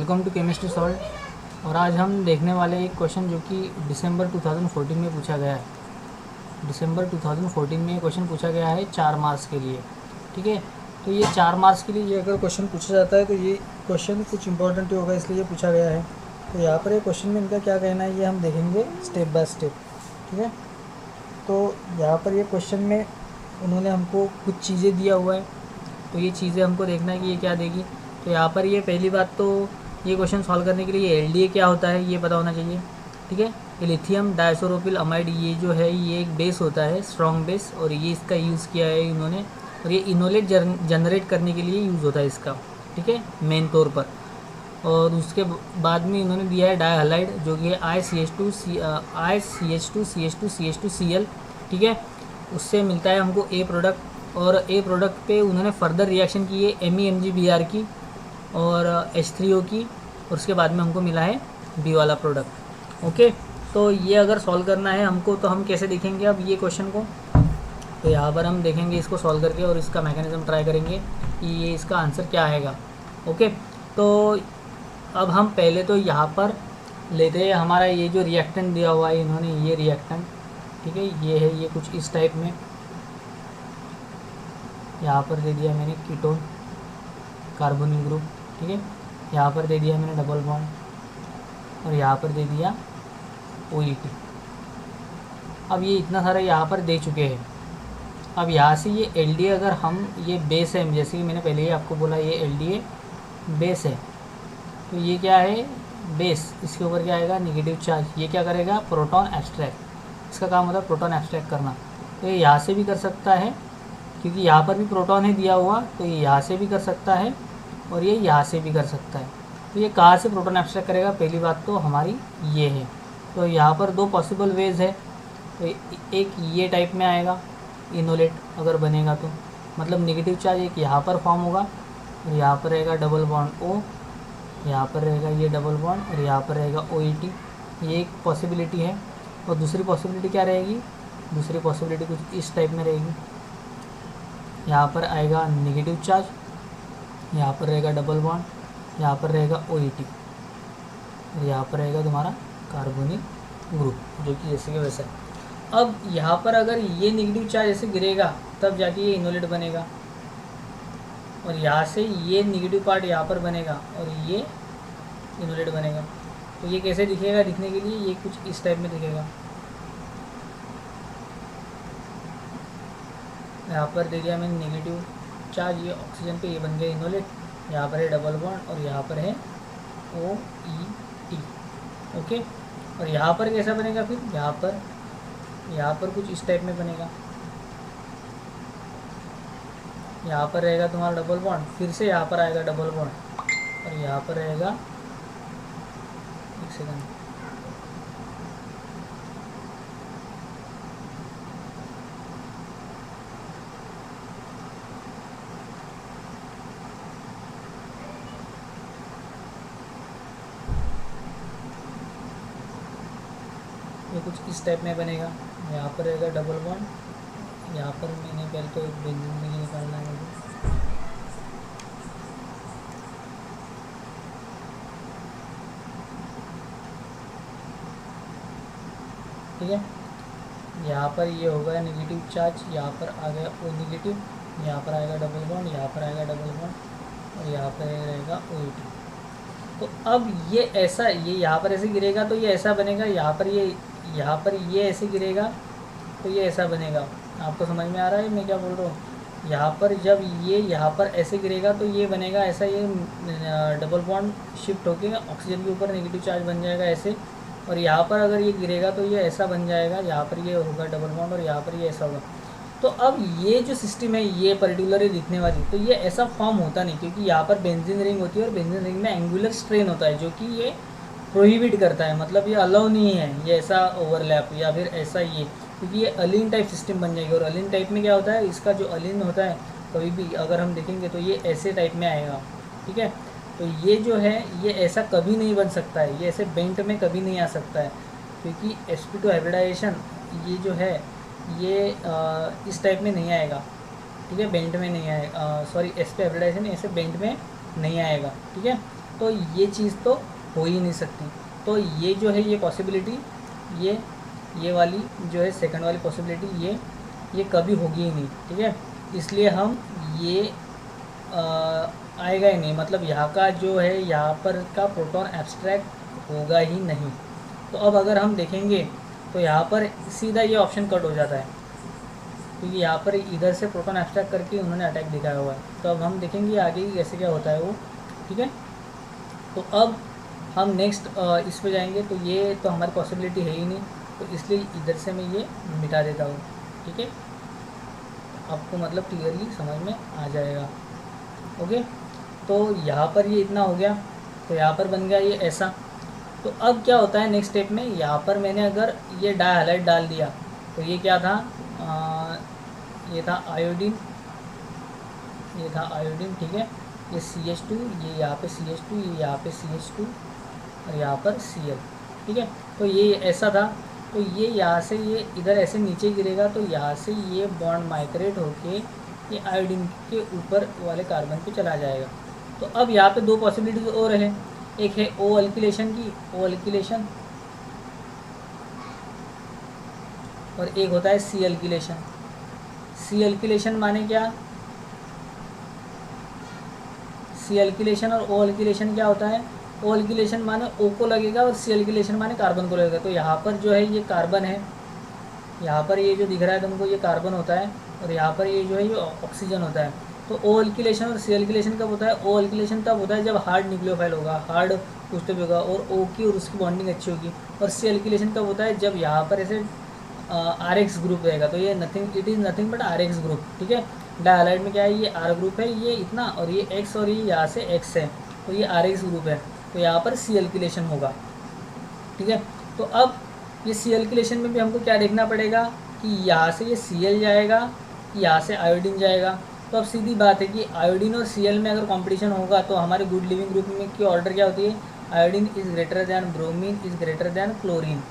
Welcome to chemistry solve. और आज हम देखने वाले एक क्वेश्चन जो कि दिसंबर 2014 में पूछा गया है। दिसंबर 2014 में क्वेश्चन पूछा गया है 4 मार्क्स के लिए। ठीक है, तो ये 4 मार्क्स के लिए ये अगर क्वेश्चन पूछा जाता है तो ये क्वेश्चन कुछ इंपॉर्टेंट होगा, इसलिए ये पूछा गया है। तो यहाँ पर ये क्वेश्चन में इनका क्या कहना है ये हम देखेंगे स्टेप बाय स्टेप। ठीक है, तो यहाँ पर ये क्वेश्चन में उन्होंने हमको कुछ चीज़ें दिया हुआ है, तो ये चीज़ें हमको देखना है कि ये क्या देगी। तो यहाँ पर ये पहली बात तो ये क्वेश्चन सॉल्व करने के लिए एलडीए क्या होता है ये पता होना चाहिए। ठीक है, ये लिथियम डाइसोरोपिल अमाइड ये जो है ये एक बेस होता है, स्ट्रॉन्ग बेस, और ये इसका यूज़ किया है इन्होंने, और ये इनोलेट जनरेट करने के लिए यूज़ होता है इसका। ठीक है, मेन तौर पर। और उसके बाद में इन्होंने दिया है डाई हलाइड जो कि ICH2CH2CH2CL। ठीक है, उससे मिलता है हमको ए प्रोडक्ट, और ए प्रोडक्ट पे उन्होंने फर्दर रिएक्शन की है MEMGBr की और H3O की, और उसके बाद में हमको मिला है बी वाला प्रोडक्ट। ओके, तो ये अगर सॉल्व करना है हमको तो हम कैसे देखेंगे अब ये क्वेश्चन को। तो यहाँ पर हम देखेंगे इसको सॉल्व करके और इसका मैकेनिज्म ट्राई करेंगे कि ये इसका आंसर क्या आएगा। ओके, तो अब हम पहले तो यहाँ पर लेते हैं हमारा ये जो रिएक्टेंट दिया हुआ है इन्होंने, ये रिएक्टेंट। ठीक है, ये है, ये कुछ इस टाइप में यहाँ पर दे दिया मैंने कीटोन कार्बोनिल ग्रुप। ठीक है, यहाँ पर दे दिया मैंने डबल बॉन्ड और यहाँ पर दे दिया OET। अब ये इतना सारा यहाँ पर दे चुके हैं। अब यहाँ से ये LDA अगर हम ये बेस है, जैसे कि मैंने पहले ही आपको बोला ये LDA बेस है, तो ये क्या है बेस, इसके ऊपर क्या आएगा नेगेटिव चार्ज। ये क्या करेगा प्रोटॉन एब्स्ट्रैक्ट, इसका काम होता है प्रोटॉन एब्स्ट्रैक्ट करना। तो ये यहाँ से भी कर सकता है क्योंकि यहाँ पर भी प्रोटॉन है दिया हुआ, तो ये यहाँ से भी कर सकता है और ये यहाँ से भी कर सकता है। तो ये कहाँ से प्रोटॉन एब्स्ट्रैक्ट करेगा, पहली बात तो हमारी ये है। तो यहाँ पर दो पॉसिबल वेज है, तो एक ये टाइप में आएगा इनोलेट अगर बनेगा तो, मतलब नेगेटिव चार्ज एक यहाँ पर फॉर्म होगा और यहाँ पर रहेगा डबल बॉन्ड O, यहाँ पर रहेगा ये डबल बॉन्ड और यहाँ पर रहेगा OET। ये एक पॉसिबिलिटी है। और दूसरी पॉसिबिलिटी क्या रहेगी, दूसरी पॉसिबिलिटी कुछ इस टाइप में रहेगी। यहाँ पर आएगा नेगेटिव चार्ज, यहाँ पर रहेगा डबल बॉन्ड, यहाँ पर रहेगा OET और यहाँ पर रहेगा तुम्हारा कार्बोनिल ग्रुप जो कि जैसे कि वैसा है। अब यहाँ पर अगर ये नेगेटिव चार्ज ऐसे गिरेगा तब जाके ये इनोलेट बनेगा, और यहाँ से ये नेगेटिव पार्ट यहाँ पर बनेगा और ये इनोलेट बनेगा। तो ये कैसे दिखेगा, दिखने के लिए ये कुछ इस टाइप में दिखेगा। यहाँ पर दे दिया मैंने नेगेटिव चार्ज, ये ऑक्सीजन पे, ये बन गया इनोलेट। यहाँ पर है डबल बॉन्ड और यहाँ पर है OET। ओके, और यहाँ पर कैसा बनेगा फिर, यहाँ पर कुछ इस टाइप में बनेगा। यहाँ पर रहेगा तुम्हारा डबल बॉन्ड, फिर से यहाँ पर आएगा डबल बॉन्ड और यहाँ पर रहेगा, एक सेकंड, ये कुछ इस टाइप में बनेगा। यहाँ पर रहेगा डबल बॉन्ड, यहाँ पर मैंने पहले तो एक बेंजीन में निकालना है मुझे। ठीक है, यहाँ पर ये होगा नेगेटिव चार्ज, यहाँ पर आ गया O नेगेटिव, यहाँ पर आएगा डबल बॉन्ड, यहाँ पर आएगा डबल बॉन्ड और यहाँ पर रहेगा OET। तो अब ये ऐसा, ये यहाँ पर ऐसे गिरेगा तो ये ऐसा बनेगा, यहाँ पर ये ऐसे गिरेगा तो ये ऐसा बनेगा। आपको समझ में आ रहा है मैं क्या बोल रहा हूँ। यहाँ पर जब ये यहाँ पर ऐसे गिरेगा तो ये बनेगा ऐसा, ये डबल बॉन्ड शिफ्ट होके ऑक्सीजन के ऊपर नेगेटिव चार्ज बन जाएगा ऐसे, और यहाँ पर अगर ये गिरेगा तो ये ऐसा बन जाएगा, यहाँ पर ये होगा डबल बॉन्ड और यहाँ पर ये ऐसा होगा। तो अब ये जो सिस्टम है ये पर्टिकुलर दिखने वाली, तो ये ऐसा फॉर्म होता नहीं क्योंकि यहाँ पर बेंजीन रिंग होती है और बेंजीन रिंग में एंगुलर स्ट्रेन होता है जो कि ये प्रोहिबिट करता है, मतलब ये अलाउ नहीं है ये ऐसा ओवरलैप या फिर ऐसा ये, क्योंकि ये अलीन टाइप सिस्टम बन जाएगी। और अलीन टाइप में क्या होता है, इसका जो अलीन होता है कभी भी अगर हम देखेंगे तो ये ऐसे टाइप में आएगा। ठीक है, तो ये जो है ये ऐसा कभी नहीं बन सकता है, ये ऐसे बेंट में कभी नहीं आ सकता है क्योंकि sp2 हाइब्रिडाइजेशन ये जो है ये इस टाइप में नहीं आएगा। ठीक है, बेंट में नहीं आएगा, सॉरी sp हाइब्रिडाइजेशन ऐसे बेंट में नहीं आएगा। ठीक है, तो ये चीज़ तो हो ही नहीं सकती। तो ये जो है ये पॉसिबिलिटी, ये वाली जो है सेकंड वाली पॉसिबिलिटी, ये कभी होगी ही नहीं, ठीक है। इसलिए हम ये आएगा ही नहीं, मतलब यहाँ का जो है यहाँ पर का प्रोटॉन एब्स्ट्रैक्ट होगा ही नहीं। तो अब अगर हम देखेंगे तो यहाँ पर सीधा ये ऑप्शन कट हो जाता है, क्योंकि यहाँ पर इधर से प्रोटॉन एब्स्ट्रैक्ट करके उन्होंने अटैक दिखाया हुआ है। तो अब हम देखेंगे आगे कैसे क्या होता है वो, ठीक है। तो अब हम नेक्स्ट इस पे जाएंगे, तो ये तो हमारी पॉसिबिलिटी है ही नहीं, तो इसलिए इधर से मैं ये मिटा देता हूँ, ठीक है। आपको मतलब क्लियरली समझ में आ जाएगा, ओके। तो यहाँ पर ये इतना हो गया, तो यहाँ पर बन गया ये ऐसा। तो अब क्या होता है नेक्स्ट स्टेप में, यहाँ पर मैंने अगर ये डाई हाइलाइट डाल दिया, तो ये क्या था, ये था आयोडीन, ये था आयोडीन, ठीक है। ये CH2, ये यहाँ पे CH2, ये यहाँ पे CH2 और यहाँ पर Cl, ठीक है। तो ये ऐसा था, तो ये यहाँ से ये इधर ऐसे नीचे गिरेगा, तो यहाँ से ये बॉन्ड माइग्रेट होके ये आयोडीन के ऊपर वाले कार्बन पे चला जाएगा। तो अब यहाँ पे दो पॉसिबिलिटीज और है, एक है O अल्किलेशन की, O अल्किलेशन, और एक होता है C अल्किलेशन। C अल्किलेशन माने क्या, C अल्किलेशन और O अल्किलेशन क्या होता है, O अल्किलेशन माने O को लगेगा और C अल्किलेशन माने कार्बन को लगेगा। तो यहाँ पर जो है ये कार्बन है, यहाँ पर ये जो दिख रहा है तुमको ये कार्बन होता है, और यहाँ पर ये जो है ये ऑक्सीजन होता है। तो O अल्किलेशन और C अल्किलेशन कब होता है, O अल्किलेशन तब होता है जब हार्ड न्यूक्लियोफाइल होगा, हार्ड पुष्टभ होगा और O की और उसकी बॉन्डिंग अच्छी होगी। और C अल्किलेशन कब होता है, जब यहाँ पर ऐसे RH ग्रुप रहेगा, तो ये nothing, it is nothing but RH group, ठीक है। डाइहाइलाइड में क्या है, ये R ग्रुप है, ये इतना, और ये X, और ये यहाँ से X है, तो ये RH ग्रुप है, तो यहाँ पर C अल्किलेशन होगा, ठीक है। तो अब ये C अल्किलेशन में भी हमको क्या देखना पड़ेगा कि यहाँ से ये Cl जाएगा, यहाँ से आयोडीन जाएगा। तो अब सीधी बात है कि आयोडीन और Cl में अगर कंपटीशन होगा तो हमारे गुड लिविंग ग्रुप में की ऑर्डर क्या होती है, iodine is greater than bromine is greater than chlorine.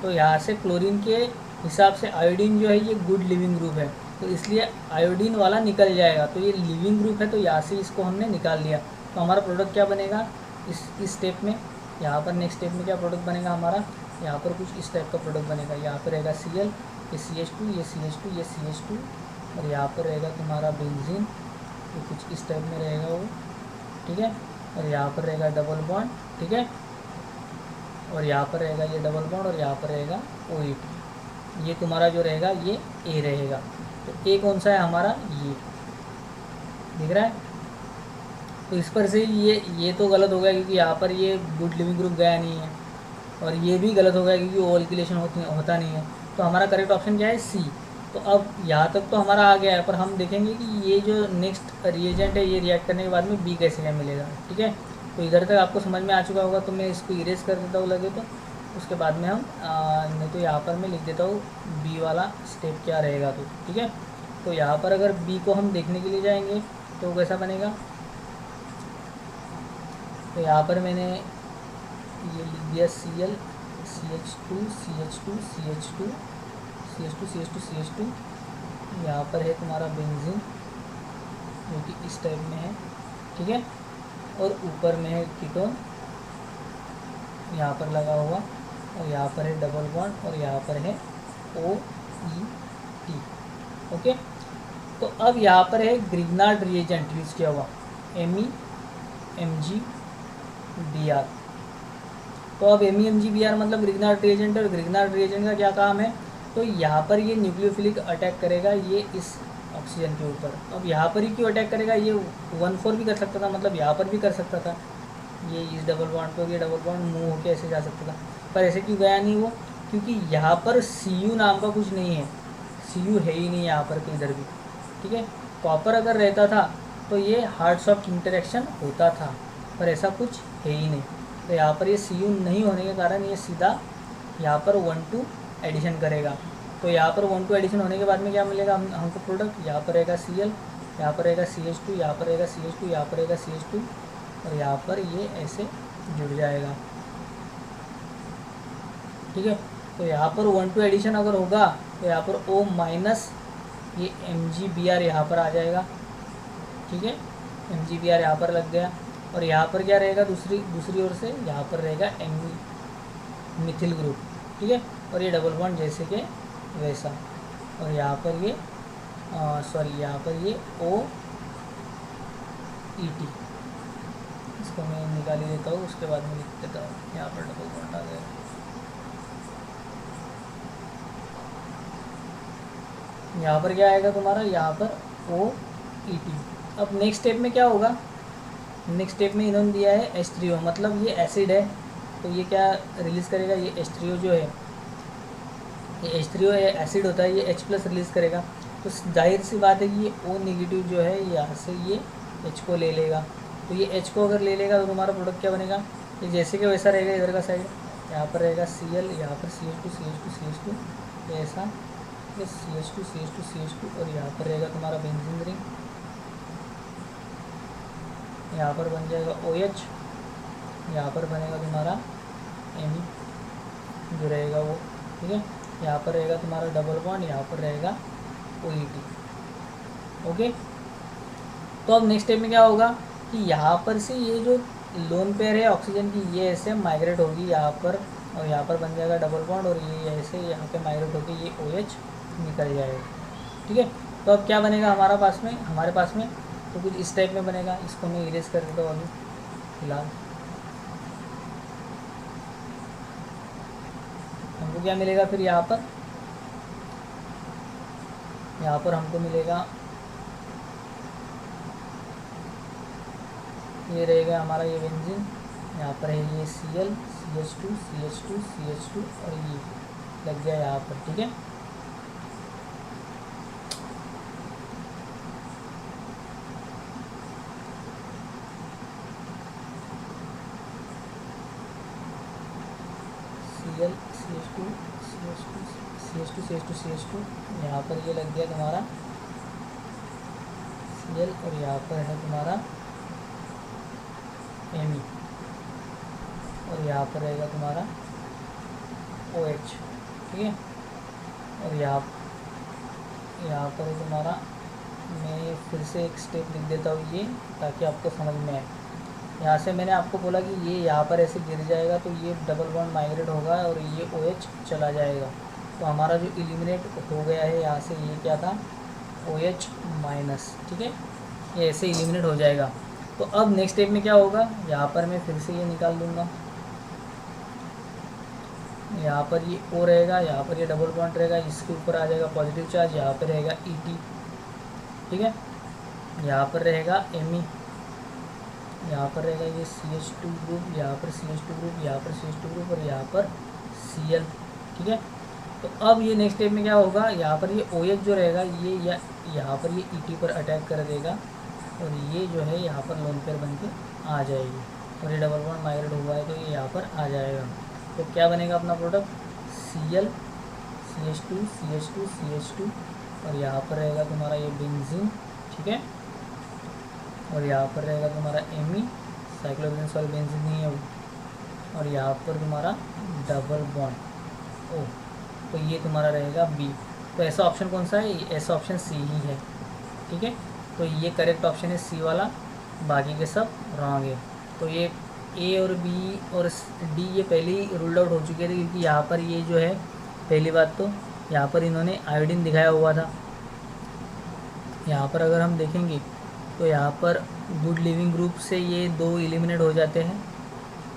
तो यहाँ से क्लोरीन के हिसाब से आयोडीन जो है ये गुड लिविंग ग्रुप है, तो इसलिए आयोडीन वाला निकल जाएगा। तो ये लिविंग ग्रुप है, तो यहाँ से इसको हमने निकाल लिया। तो हमारा प्रोडक्ट क्या बनेगा इस स्टेप में, यहाँ पर नेक्स्ट स्टेप में क्या प्रोडक्ट बनेगा हमारा, यहाँ पर कुछ इस टाइप का प्रोडक्ट बनेगा। यहाँ पर रहेगा Cl, ये CH2, ये CH2, ये CH2, और यहाँ पर रहेगा तुम्हारा बेंजीन, ये कुछ इस टाइप में रहेगा वो, ठीक है। और यहाँ पर रहेगा डबल बॉन्ड, ठीक है, और यहाँ पर रहेगा ये डबल बॉन्ड, और यहाँ पर रहेगा OH। ये तुम्हारा जो रहेगा ये A रहेगा। तो A कौन सा है हमारा, ये दिख रहा है। तो इस पर से ये तो गलत हो गया क्योंकि यहाँ पर ये गुड लिविंग ग्रुप गया नहीं है, और ये भी गलत हो गया क्योंकि O अल्किलेशन होता नहीं है। तो हमारा करेक्ट ऑप्शन क्या है, C। तो अब यहाँ तक तो हमारा आ गया है, पर हम देखेंगे कि ये जो नेक्स्ट रिएजेंट है ये रिएक्ट करने के बाद में B कैसे क्या मिलेगा, ठीक है। तो इधर तक आपको समझ में आ चुका होगा, तो मैं इसको इरेज कर देता हूँ लगे तो, उसके बाद में हम नहीं तो यहाँ पर मैं लिख देता हूँ B वाला स्टेप क्या रहेगा, तो ठीक है। तो यहाँ पर अगर B को हम देखने के लिए जाएंगे तो कैसा बनेगा, तो यहाँ पर मैंने ये लिख दिया Cl, CH2, CH2, CH2, CH2, CH2, CH2, यहाँ पर है तुम्हारा बेंजीन जो कि इस टाइप में है, ठीक है। और ऊपर में है कीटोन यहाँ पर लगा हुआ, और यहाँ पर है डबल बॉन्ड, और यहाँ पर है OET, ओके। तो अब यहाँ पर है ग्रिग्नार्ड रिएजेंट यूज किया हुआ MEMGBr। तो अब MEMGBr मतलब ग्रिग्नार्ड रिएजेंट, और ग्रिग्नार्ड रिएजेंट का क्या काम है, तो यहाँ पर ये न्यूक्लियोफिलिक अटैक करेगा ये इस ऑक्सीजन के ऊपर। अब यहाँ पर ही क्यों अटैक करेगा, ये 1,4 भी कर सकता था, मतलब यहाँ पर भी कर सकता था, ये इस डबल बॉन्ड पर, ये डबल बॉन्ड मूव होकर ऐसे जा सकता था, पर ऐसे क्यों गया नहीं वो, क्योंकि यहाँ पर Cu नाम का कुछ नहीं है, Cu है ही नहीं यहाँ पर किधर भी, ठीक है। कॉपर अगर रहता था तो ये हार्ड सॉफ्ट इंटरेक्शन होता था, पर ऐसा कुछ है ही नहीं। तो यहाँ पर ये Cu नहीं होने के कारण ये सीधा यहाँ पर 1,2 एडिशन करेगा। तो यहाँ पर 1,2 एडिशन होने के बाद में क्या मिलेगा हमको प्रोडक्ट, यहाँ पर रहेगा Cl, यहाँ पर रहेगा CH2, यहाँ पर रहेगा CH2, यहाँ पर रहेगा CH2, और यहाँ पर ये ऐसे जुड़ जाएगा, ठीक है। तो यहाँ पर 1,2 एडिशन अगर होगा तो यहाँ पर O माइनस ये MGBr यहाँ पर आ जाएगा, ठीक है। MGBr यहाँ पर लग गया, और यहाँ पर क्या रहेगा, दूसरी ओर से यहाँ पर रहेगा मिथिल ग्रुप, ठीक है। और ये डबल बॉन्ड जैसे कि वैसा, और यहाँ पर ये यहाँ पर ये OET, इसको मैं निकाल ही देता हूँ, उसके बाद में लिख देता हूँ। यहाँ पर डबल बॉन्ड आ गया, यहाँ पर क्या आएगा तुम्हारा, यहाँ पर OET। अब नेक्स्ट स्टेप में क्या होगा, नेक्स्ट स्टेप में इन्होंने दिया है H3O, मतलब ये एसिड है, तो ये क्या रिलीज़ करेगा, ये H3O जो है, ये H3O एसिड होता है, ये H+ रिलीज़ करेगा। तो जाहिर सी बात है कि ये O नेगेटिव जो है यहाँ से ये H को ले लेगा, तो ये H को अगर ले लेगा तो तुम्हारा प्रोडक्ट क्या बनेगा, ये जैसे कि वैसा रहेगा। इधर का साइड यहाँ पर रहेगा Cl, यहाँ पर CH2 ऐसा, ये CH2 और यहाँ पर रहेगा तुम्हारा बेंजीन रिंग, यहाँ पर बन जाएगा OH, यहाँ पर बनेगा तुम्हारा Me जो रहेगा वो, ठीक है। यहाँ पर रहेगा तुम्हारा डबल बॉन्ड, यहाँ पर रहेगा OET, ओके। तो अब नेक्स्ट स्टेप में क्या होगा कि यहाँ पर से ये जो लोन पेयर है ऑक्सीजन की, ये ऐसे माइग्रेट होगी यहाँ पर, और यहाँ पर बन जाएगा डबल बॉन्ड, और ये ऐसे यहाँ पे माइग्रेट होकर ये OH निकल जाएगा, ठीक है। तो अब क्या बनेगा हमारे पास में तो कुछ इस टाइप में बनेगा। इसको मैं इरेज कर देता हूँ अभी फिलहाल। हमको क्या मिलेगा फिर यहाँ पर हमको मिलेगा, ये रहेगा हमारा ये बेंजीन, यहाँ पर है ये Cl, CH2 और ये लग गया यहाँ पर, ठीक है। Cl, CH2 यहाँ पर ये लग गया तुम्हारा Cl, और यहाँ पर है तुम्हारा Me, और यहाँ पर रहेगा तुम्हारा OH, ठीक है। और यहाँ पर है तुम्हारा, मैं फिर से एक स्टेप लिख देता हूँ ये, ताकि आपको समझ में आए। यहाँ से मैंने आपको बोला कि ये यहाँ पर ऐसे गिर जाएगा तो ये डबल बॉन्ड माइग्रेट होगा और ये OH चला जाएगा। तो हमारा जो एलिमिनेट हो गया है यहाँ से, ये क्या था, OH माइनस, ठीक है। ये ऐसे एलिमिनेट हो जाएगा। तो अब नेक्स्ट स्टेप में क्या होगा, यहाँ पर मैं फिर से ये निकाल दूँगा, यहाँ पर ये O रहेगा, यहाँ पर ये डबल बॉन्ड रहेगा, इसके ऊपर आ जाएगा पॉजिटिव चार्ज, यहाँ पर रहेगा ET, ठीक है। यहाँ पर रहेगा Me, यहाँ पर रहेगा ये CH2 ग्रुप, यहाँ पर CH2 ग्रुप, यहाँ पर CH2 ग्रुप, और यहाँ पर Cl, ठीक है। तो अब ये नेक्स्ट स्टेप में क्या होगा, यहाँ पर ये OH जो रहेगा ये यहाँ पर ये ET पर अटैक कर देगा, और ये जो है यहाँ पर लोन पेयर बन के आ जाएगी, और ये डबल बॉन्ड माइग्रेट हुआ है तो ये यहाँ पर आ जाएगा। तो क्या बनेगा अपना प्रोडक्ट, Cl, CH2 और यहाँ पर रहेगा तुम्हारा ये बेंजीन, ठीक है। और यहाँ पर रहेगा तुम्हारा Me, साइक्लोहेक्सेन सॉरी बेंजीन नहीं है वो, और यहाँ पर तुम्हारा डबल बॉन्ड O, तो ये तुम्हारा रहेगा B। तो ऐसा ऑप्शन कौन सा है, ऐसा ऑप्शन C ही है, ठीक है। तो ये करेक्ट ऑप्शन है C वाला, बाकी के सब रॉन्ग है। तो ये A और B और D ये पहले ही रूल्ड आउट हो चुके थे, क्योंकि यहाँ पर ये जो है, पहली बात तो यहाँ पर इन्होंने आयोडीन दिखाया हुआ था। यहाँ पर अगर हम देखेंगे तो यहाँ पर गुड लिविंग ग्रुप से ये 2 एलिमिनेट हो जाते हैं,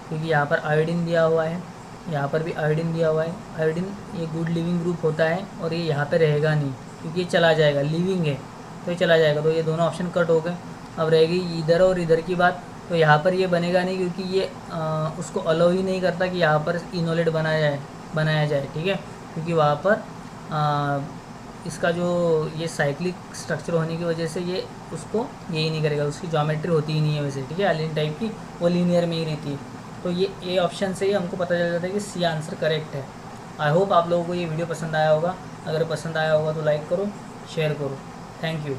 क्योंकि यहाँ पर आयोडीन दिया हुआ है, यहाँ पर भी आयोडीन दिया हुआ है। आयोडीन ये गुड लिविंग ग्रुप होता है, और ये यहाँ पे रहेगा नहीं, क्योंकि ये चला जाएगा, लिविंग है तो ये चला जाएगा। तो ये दोनों ऑप्शन कट हो गए। अब रहेगी इधर और इधर की बात, तो यहाँ पर ये बनेगा नहीं, क्योंकि ये उसको अलाउ ही नहीं करता कि यहाँ पर इनोलेट बनाया जाए, ठीक है। क्योंकि वहाँ पर इसका जो ये साइक्लिक स्ट्रक्चर होने की वजह से ये उसको यही नहीं करेगा, उसकी ज्योमेट्री होती ही नहीं है वैसे, ठीक है। एलिन टाइप की वो लीनियर में ही रहती है। तो ये ए ऑप्शन से ही हमको पता चल जाता है कि सी आंसर करेक्ट है। आई होप आप लोगों को ये वीडियो पसंद आया होगा। अगर पसंद आया होगा तो लाइक करो, शेयर करो। Thank you.